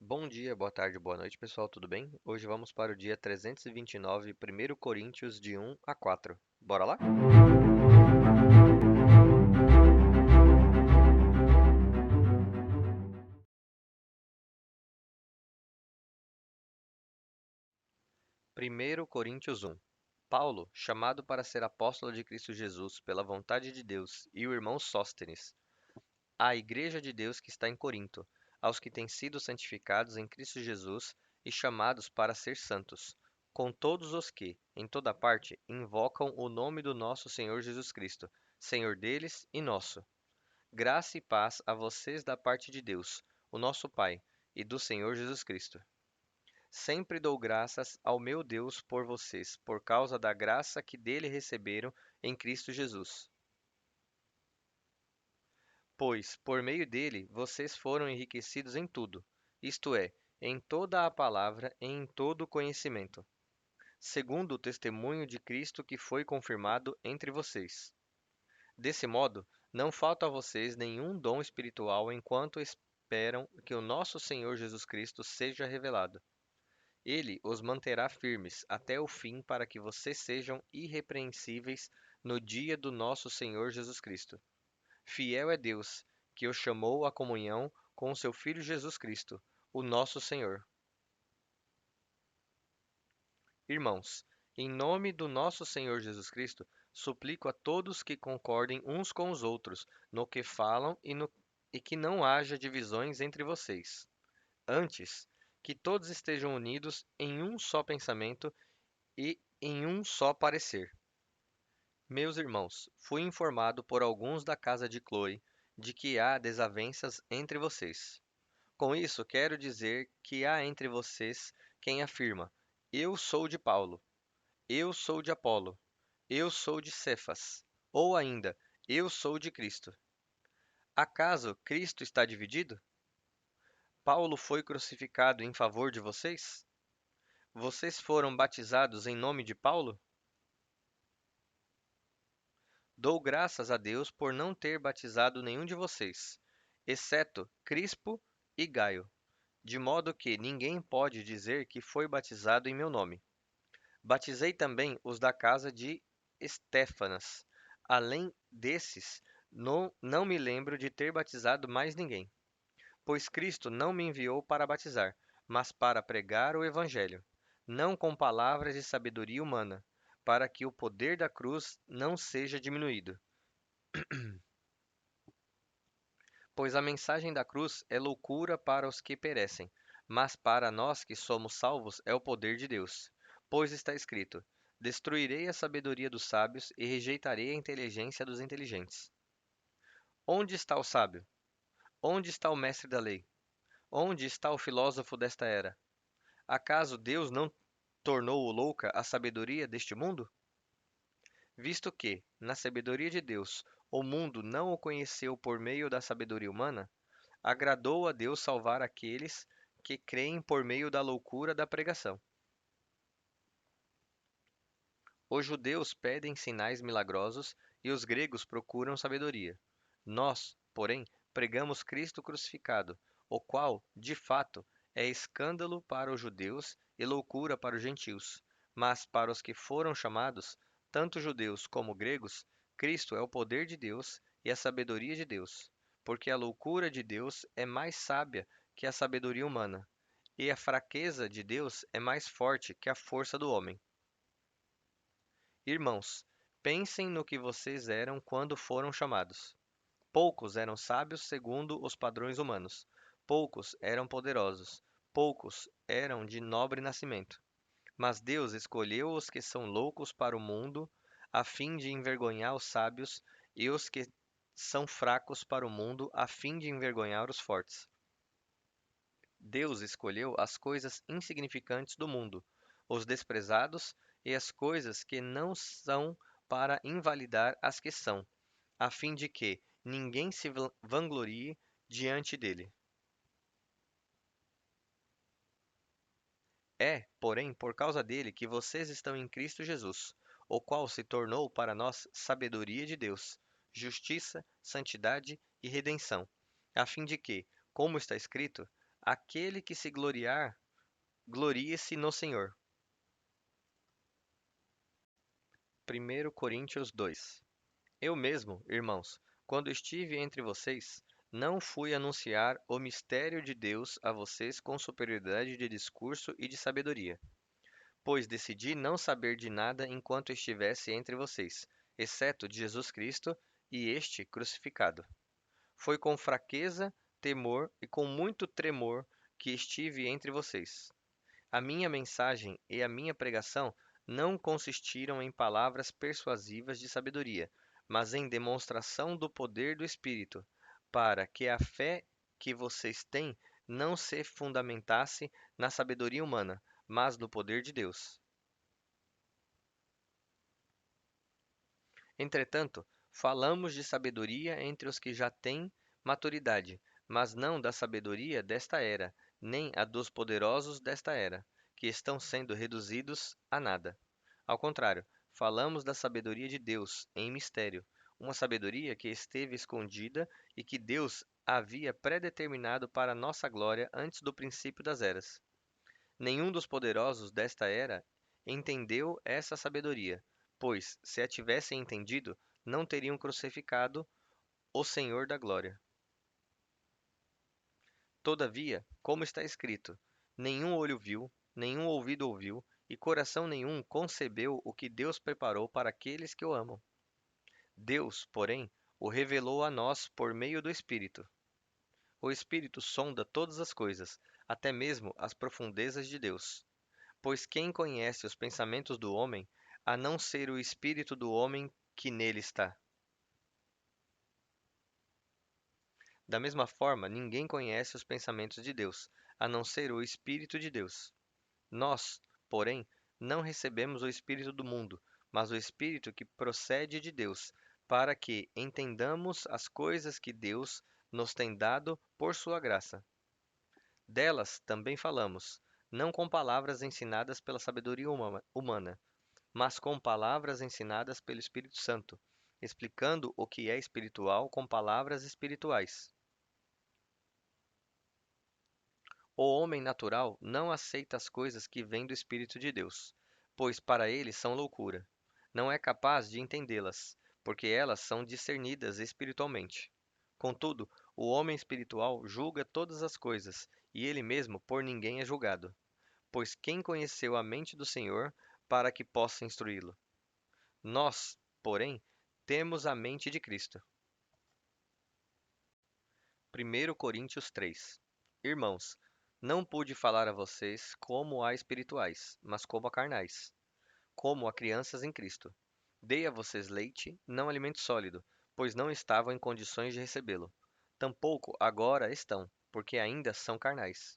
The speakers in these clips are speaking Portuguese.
Bom dia, boa tarde, boa noite, pessoal, tudo bem? Hoje vamos para o dia 329, 1 Coríntios de 1 a 4. Bora lá? 1 Coríntios 1. Paulo, chamado para ser apóstolo de Cristo Jesus pela vontade de Deus, e o irmão Sóstenes, à igreja de Deus que está em Corinto, aos que têm sido santificados em Cristo Jesus e chamados para ser santos, com todos os que, em toda parte, invocam o nome do nosso Senhor Jesus Cristo, Senhor deles e nosso. Graça e paz a vocês da parte de Deus, o nosso Pai, e do Senhor Jesus Cristo. Sempre dou graças ao meu Deus por vocês, por causa da graça que dele receberam em Cristo Jesus. Pois, por meio dele, vocês foram enriquecidos em tudo, isto é, em toda a palavra e em todo o conhecimento, segundo o testemunho de Cristo que foi confirmado entre vocês. Desse modo, não falta a vocês nenhum dom espiritual enquanto esperam que o nosso Senhor Jesus Cristo seja revelado. Ele os manterá firmes até o fim para que vocês sejam irrepreensíveis no dia do nosso Senhor Jesus Cristo. Fiel é Deus, que os chamou à comunhão com o seu Filho Jesus Cristo, o nosso Senhor. Irmãos, em nome do nosso Senhor Jesus Cristo, suplico a todos que concordem uns com os outros no que falam e que não haja divisões entre vocês. Antes, que todos estejam unidos em um só pensamento e em um só parecer. Meus irmãos, fui informado por alguns da casa de Chloe de que há desavenças entre vocês. Com isso, quero dizer que há entre vocês quem afirma: Eu sou de Paulo, eu sou de Apolo, eu sou de Cefas, ou ainda, eu sou de Cristo. Acaso Cristo está dividido? Paulo foi crucificado em favor de vocês? Vocês foram batizados em nome de Paulo? Dou graças a Deus por não ter batizado nenhum de vocês, exceto Crispo e Gaio, de modo que ninguém pode dizer que foi batizado em meu nome. Batizei também os da casa de Estéfanas. Além desses, não me lembro de ter batizado mais ninguém, pois Cristo não me enviou para batizar, mas para pregar o Evangelho, não com palavras de sabedoria humana, para que o poder da cruz não seja diminuído. Pois a mensagem da cruz é loucura para os que perecem, mas para nós que somos salvos é o poder de Deus. Pois está escrito: Destruirei a sabedoria dos sábios e rejeitarei a inteligência dos inteligentes. Onde está o sábio? Onde está o mestre da lei? Onde está o filósofo desta era? Acaso Deus não tornou louca a sabedoria deste mundo? Visto que, na sabedoria de Deus, o mundo não o conheceu por meio da sabedoria humana, agradou a Deus salvar aqueles que creem por meio da loucura da pregação. Os judeus pedem sinais milagrosos e os gregos procuram sabedoria. Nós, porém, pregamos Cristo crucificado, o qual, de fato, é escândalo para os judeus e loucura para os gentios. Mas para os que foram chamados, tanto judeus como gregos, Cristo é o poder de Deus e a sabedoria de Deus. Porque a loucura de Deus é mais sábia que a sabedoria humana, e a fraqueza de Deus é mais forte que a força do homem. Irmãos, pensem no que vocês eram quando foram chamados. Poucos eram sábios segundo os padrões humanos. Poucos eram poderosos. Poucos eram de nobre nascimento. Mas Deus escolheu os que são loucos para o mundo, a fim de envergonhar os sábios, e os que são fracos para o mundo, a fim de envergonhar os fortes. Deus escolheu as coisas insignificantes do mundo, os desprezados e as coisas que não são, para invalidar as que são, a fim de que ninguém se vanglorie diante dele. É, porém, por causa dele que vocês estão em Cristo Jesus, o qual se tornou para nós sabedoria de Deus, justiça, santidade e redenção, a fim de que, como está escrito, Aquele que se gloriar, glorie-se no Senhor. 1 Coríntios 2. Eu mesmo, irmãos, quando estive entre vocês, não fui anunciar o mistério de Deus a vocês com superioridade de discurso e de sabedoria, pois decidi não saber de nada enquanto estivesse entre vocês, exceto de Jesus Cristo e este crucificado. Foi com fraqueza, temor e com muito tremor que estive entre vocês. A minha mensagem e a minha pregação não consistiram em palavras persuasivas de sabedoria, mas em demonstração do poder do Espírito, para que a fé que vocês têm não se fundamentasse na sabedoria humana, mas no poder de Deus. Entretanto, falamos de sabedoria entre os que já têm maturidade, mas não da sabedoria desta era, nem a dos poderosos desta era, que estão sendo reduzidos a nada. Ao contrário, falamos da sabedoria de Deus em mistério, uma sabedoria que esteve escondida e que Deus havia predeterminado para nossa glória antes do princípio das eras. Nenhum dos poderosos desta era entendeu essa sabedoria, pois, se a tivessem entendido, não teriam crucificado o Senhor da glória. Todavia, como está escrito: nenhum olho viu, nenhum ouvido ouviu, e coração nenhum concebeu o que Deus preparou para aqueles que o amam. Deus, porém, o revelou a nós por meio do Espírito. O Espírito sonda todas as coisas, até mesmo as profundezas de Deus. Pois quem conhece os pensamentos do homem, a não ser o espírito do homem que nele está? Da mesma forma, ninguém conhece os pensamentos de Deus, a não ser o Espírito de Deus. Nós, porém, não recebemos o Espírito do mundo, mas o Espírito que procede de Deus, para que entendamos as coisas que Deus nos tem dado por sua graça. Delas também falamos, não com palavras ensinadas pela sabedoria humana, mas com palavras ensinadas pelo Espírito Santo, explicando o que é espiritual com palavras espirituais. O homem natural não aceita as coisas que vêm do Espírito de Deus, pois para ele são loucura. Não é capaz de entendê-las, porque elas são discernidas espiritualmente. Contudo, o homem espiritual julga todas as coisas, e ele mesmo por ninguém é julgado. Pois quem conheceu a mente do Senhor para que possa instruí-lo? Nós, porém, temos a mente de Cristo. 1 Coríntios 3. Irmãos, não pude falar a vocês como a espirituais, mas como a carnais, como a crianças em Cristo. Dei a vocês leite, não alimento sólido, pois não estavam em condições de recebê-lo. Tampouco agora estão, porque ainda são carnais.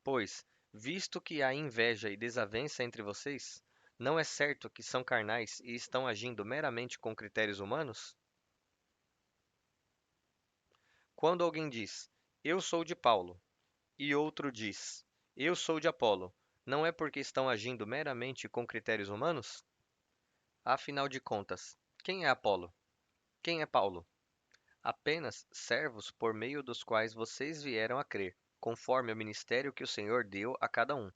Pois, visto que há inveja e desavença entre vocês, não é certo que são carnais e estão agindo meramente com critérios humanos? Quando alguém diz, eu sou de Paulo, e outro diz, eu sou de Apolo, não é porque estão agindo meramente com critérios humanos? Afinal de contas, quem é Apolo? Quem é Paulo? Apenas servos por meio dos quais vocês vieram a crer, conforme o ministério que o Senhor deu a cada um.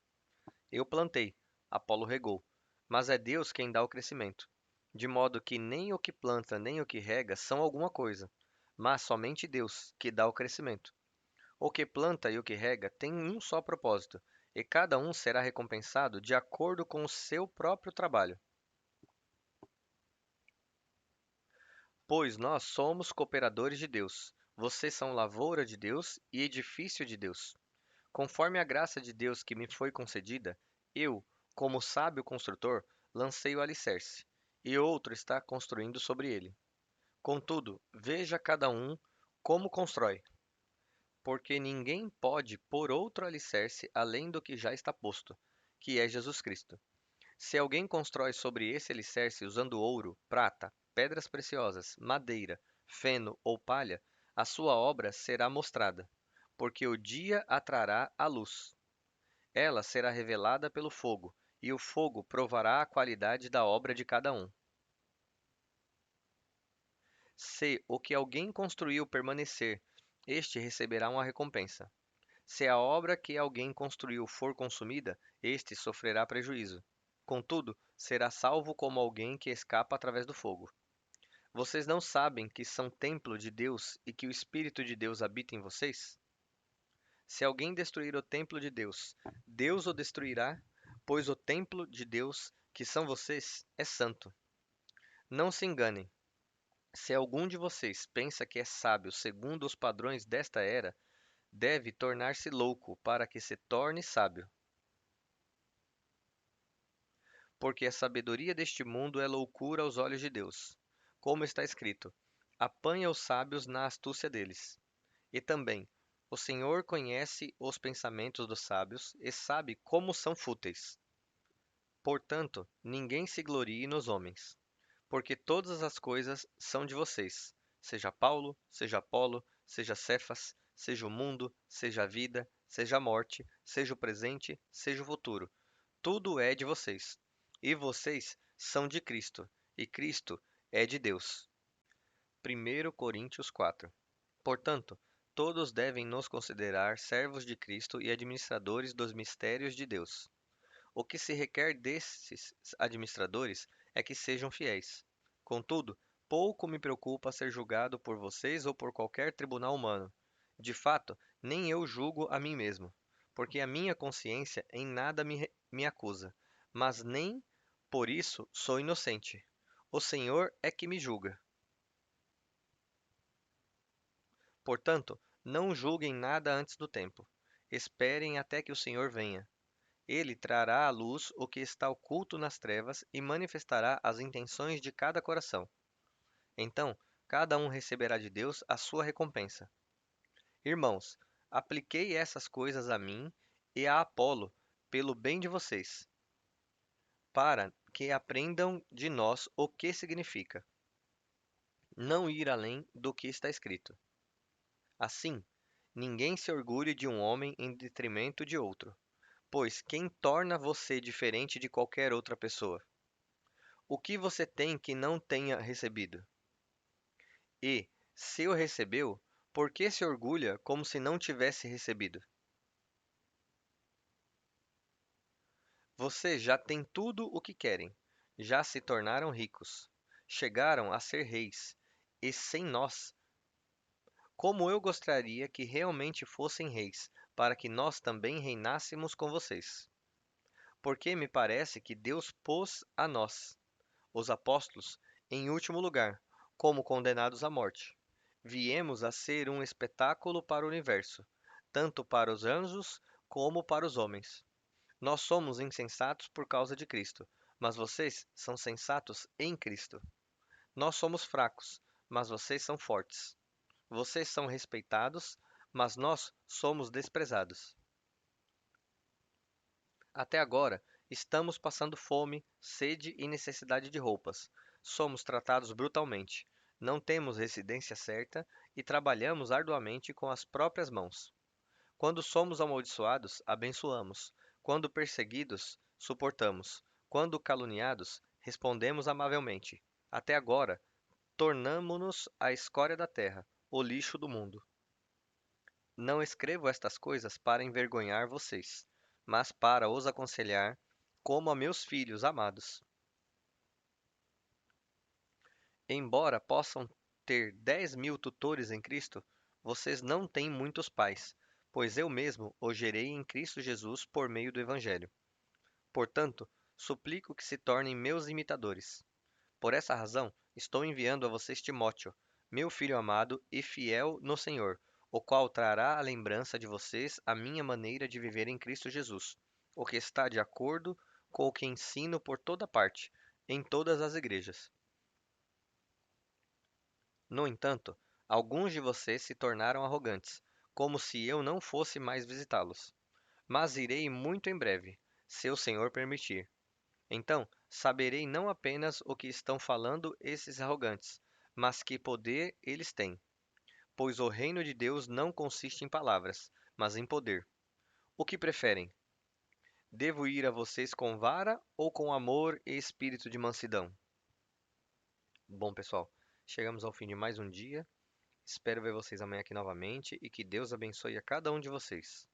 Eu plantei, Apolo regou, mas é Deus quem dá o crescimento. De modo que nem o que planta nem o que rega são alguma coisa, mas somente Deus, que dá o crescimento. O que planta e o que rega têm um só propósito, e cada um será recompensado de acordo com o seu próprio trabalho. Pois nós somos cooperadores de Deus. Vocês são lavoura de Deus e edifício de Deus. Conforme a graça de Deus que me foi concedida, eu, como sábio construtor, lancei o alicerce, e outro está construindo sobre ele. Contudo, veja cada um como constrói, porque ninguém pode pôr outro alicerce além do que já está posto, que é Jesus Cristo. Se alguém constrói sobre esse alicerce usando ouro, prata, pedras preciosas, madeira, feno ou palha, a sua obra será mostrada, porque o dia a trará à luz. Ela será revelada pelo fogo, e o fogo provará a qualidade da obra de cada um. Se o que alguém construiu permanecer, este receberá uma recompensa. Se a obra que alguém construiu for consumida, este sofrerá prejuízo. Contudo, será salvo como alguém que escapa através do fogo. Vocês não sabem que são templo de Deus e que o Espírito de Deus habita em vocês? Se alguém destruir o templo de Deus, Deus o destruirá, pois o templo de Deus, que são vocês, é santo. Não se enganem. Se algum de vocês pensa que é sábio segundo os padrões desta era, deve tornar-se louco para que se torne sábio. Porque a sabedoria deste mundo é loucura aos olhos de Deus. Como está escrito: apanha os sábios na astúcia deles. E também, o Senhor conhece os pensamentos dos sábios e sabe como são fúteis. Portanto, ninguém se glorie nos homens, porque todas as coisas são de vocês, seja Paulo, seja Apolo, seja Cefas, seja o mundo, seja a vida, seja a morte, seja o presente, seja o futuro. Tudo é de vocês. E vocês são de Cristo, e Cristo é de Deus. 1 Coríntios 4. Portanto, todos devem nos considerar servos de Cristo e administradores dos mistérios de Deus. O que se requer desses administradores é que sejam fiéis. Contudo, pouco me preocupa ser julgado por vocês ou por qualquer tribunal humano. De fato, nem eu julgo a mim mesmo, porque a minha consciência em nada me acusa, mas nem por isso sou inocente. O Senhor é que me julga. Portanto, não julguem nada antes do tempo. Esperem até que o Senhor venha. Ele trará à luz o que está oculto nas trevas e manifestará as intenções de cada coração. Então, cada um receberá de Deus a sua recompensa. Irmãos, apliquei essas coisas a mim e a Apolo, pelo bem de vocês, para que aprendam de nós o que significa não ir além do que está escrito. Assim, ninguém se orgulhe de um homem em detrimento de outro, pois quem torna você diferente de qualquer outra pessoa? O que você tem que não tenha recebido? E, se o recebeu, por que se orgulha como se não tivesse recebido? Vocês já têm tudo o que querem, já se tornaram ricos, chegaram a ser reis, e sem nós, como eu gostaria que realmente fossem reis, para que nós também reinássemos com vocês. Porque me parece que Deus pôs a nós, os apóstolos, em último lugar, como condenados à morte. Viemos a ser um espetáculo para o universo, tanto para os anjos como para os homens. Nós somos insensatos por causa de Cristo, mas vocês são sensatos em Cristo. Nós somos fracos, mas vocês são fortes. Vocês são respeitados, mas nós somos desprezados. Até agora, estamos passando fome, sede e necessidade de roupas. Somos tratados brutalmente. Não temos residência certa e trabalhamos arduamente com as próprias mãos. Quando somos amaldiçoados, abençoamos. Quando perseguidos, suportamos. Quando caluniados, respondemos amavelmente. Até agora, tornamo-nos a escória da terra, o lixo do mundo. Não escrevo estas coisas para envergonhar vocês, mas para os aconselhar como a meus filhos amados. Embora possam ter 10.000 tutores em Cristo, vocês não têm muitos pais, pois eu mesmo os gerei em Cristo Jesus por meio do Evangelho. Portanto, suplico que se tornem meus imitadores. Por essa razão, estou enviando a vocês Timóteo, meu filho amado e fiel no Senhor, o qual trará à lembrança de vocês a minha maneira de viver em Cristo Jesus, o que está de acordo com o que ensino por toda parte, em todas as igrejas. No entanto, alguns de vocês se tornaram arrogantes, como se eu não fosse mais visitá-los. Mas irei muito em breve, se o Senhor permitir. Então, saberei não apenas o que estão falando esses arrogantes, mas que poder eles têm. Pois o reino de Deus não consiste em palavras, mas em poder. O que preferem? Devo ir a vocês com vara ou com amor e espírito de mansidão? Bom, pessoal, chegamos ao fim de mais um dia. Espero ver vocês amanhã aqui novamente e que Deus abençoe a cada um de vocês.